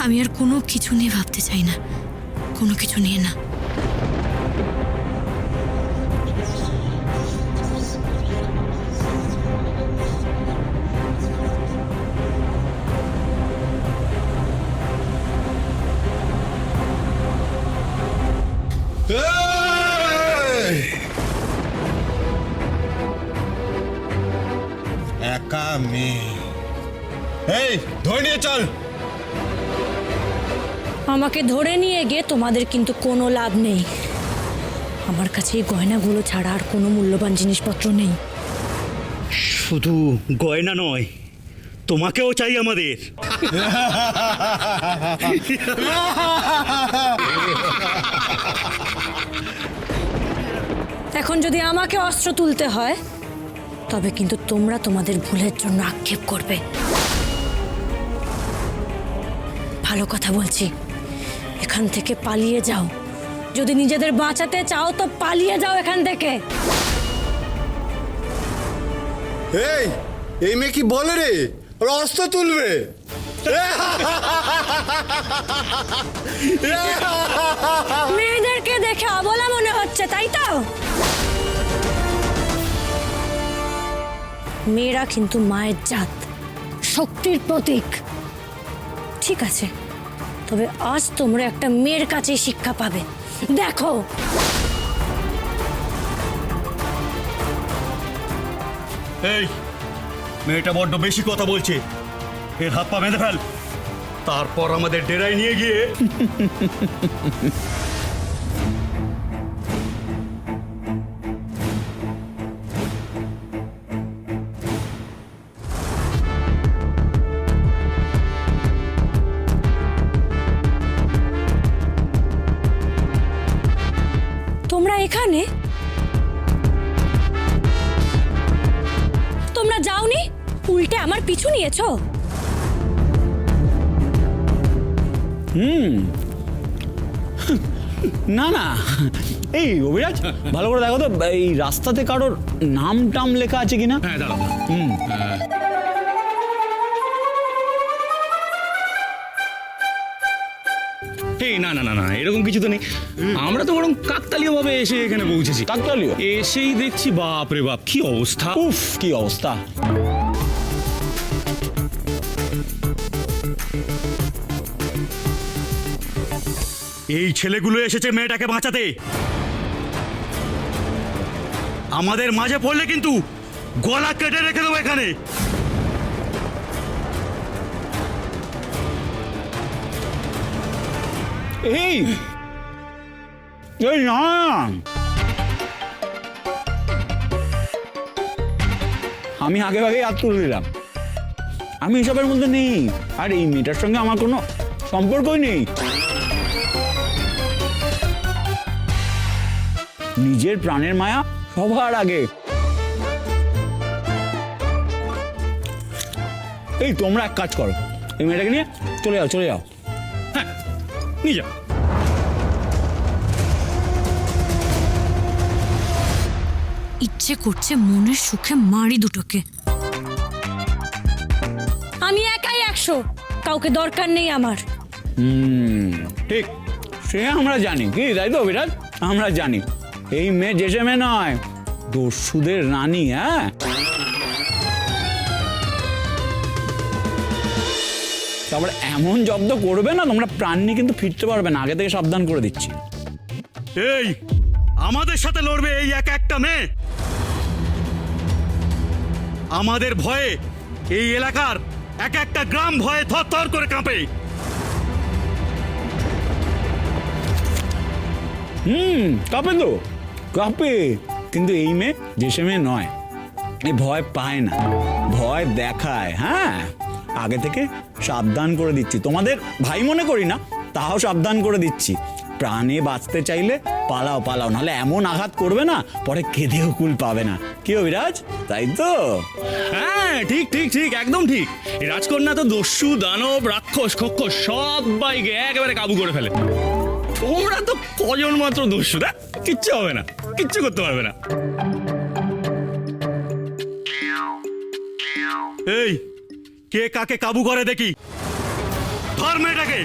আমি আর কোনো কিছু নিয়ে ভাবতে চাই না, কোনো কিছু নিয়ে না। একা মেয়ে, এই ধরে নিয়ে চল। আমাকে ধরে নিয়ে গিয়ে তোমাদের কিন্তু কোনো লাভ নেই। আমার কাছে এই গয়নাগুলো ছাড়া আর কোনো মূল্যবান জিনিসপত্র নেই। শুধু গয়না নয়, তোমাকেও চাই আমাদের। এখন যদি আমাকে অস্ত্র তুলতে হয় তবে কিন্তু তোমরা তোমাদের ভুলের জন্য আক্ষেপ করবে। ভালো কথা বলছি, এখান থেকে পালিয়ে যাও। যদি নিজেদের বাঁচাতে চাও তো পালিয়ে যাও এখান থেকে। এই মেয়ে কি বলে রে, ওরা অস্ত্র তুলবে? মেয়েদেরকে দেখে অবলা মনে হচ্ছে, তাই তো? মেয়েরা কিন্তু মায়ের জাত, শক্তির প্রতীক। ঠিক আছে, তবে আজ তোমরা একটা মেয়ের কাছে শিক্ষা পাবে। দেখো, এই মেয়েটা বড্ড বেশি কথা বলছে, এর হাত পা বেঁধে ফেল, তারপর আমাদের ডেরায় নিয়ে গিয়ে তোমরা এখানে? তোমরা যাওনি, উল্টে আমার পিছু নিয়েছো। না না, এই অভিরাজ ভালো করে দেখো তো এই রাস্তাতে কারোর নাম টাম লেখা আছে কিনা। হ্যাঁ দাঁড়াও। এই না না না না, এরকম কিছু তো নেই। আমরা তো বরং কাকতালীয় ভাবে এসে এখানে পৌঁছেছি। কাকতালীয়? এসেই দেখছি বাপ রে বাপ, কি অবস্থা! উফ, কি অবস্থা! এই ছেলেগুলো এসেছে মেয়েটাকে বাঁচাতে। আমাদের মাঝে পড়লে কিন্তু গলা কেটে রেখে দেবো এখানে। এই এই না, আমি আগে ভাগে হাত তুলে দিলাম। আমি এসবের মধ্যে নেই, আর এই মেয়েটার সঙ্গে আমার কোনো সম্পর্কই নেই। নিজের প্রাণের মায়া সবার আগে। এই তোমরা এক কাজ করো, এই মেয়েটাকে নিয়ে চলে যাও, চলে যাও। হ্যাঁ, নিয়ে যাও। ইচ্ছে করছে মনের সুখে মারি দুটোকে। আমি একাই 100, কাউকে দরকার নেই আমার। ঠিক, সে আমরা জানি, কি তাই তো অভিরাজ? আমরা জানি এই মেয়ে জেসে মেয়ে নয়, দস্যুদের রানী। হ্যাঁ, তারপর এমন জব্দ করবে না, তোমরা প্রাণ নিয়ে কিন্তু ফিরতে পারবে না, আগে থেকে সাবধান করে দিচ্ছি। এই আমাদের সাথে লড়বে এই এক একটা মেয়ে? আমাদের ভয়ে এই এলাকার এক একটা গ্রাম ভয়ে থরথর করে কাঁপে। কাঁপে তো কাঁপে, কিন্তু এই মেয়ে জেসে মেয়ে নয়, এই ভয় পায় না, ভয় দেখায়। হ্যাঁ, আগে থেকে সাবধান করে দিচ্ছি, তোমাদের ভাই মনে করি না, তাও সাবধান করে দিচ্ছি। প্রাণে বাঁচতে চাইলে পালাও পালাও, নাহলে এমন আঘাত করবে না পরে কেঁদেও কুল পাবে না। কি অভিরাজ, তাই তো? হ্যাঁ, ঠিক ঠিক ঠিক, একদম ঠিক। এই রাজকন্যা তো দস্যু দানব রাক্ষস খক্ষস সবাইকে একেবারে কাবু করে ফেলে। তোমরা তো কজন মাত্র দস্যু, না কিচ্ছু হবে না, কিচ্ছু করতে পারবে না। এই কে কাকে কাবু করে দেখি। ধর মেয়েটাকে।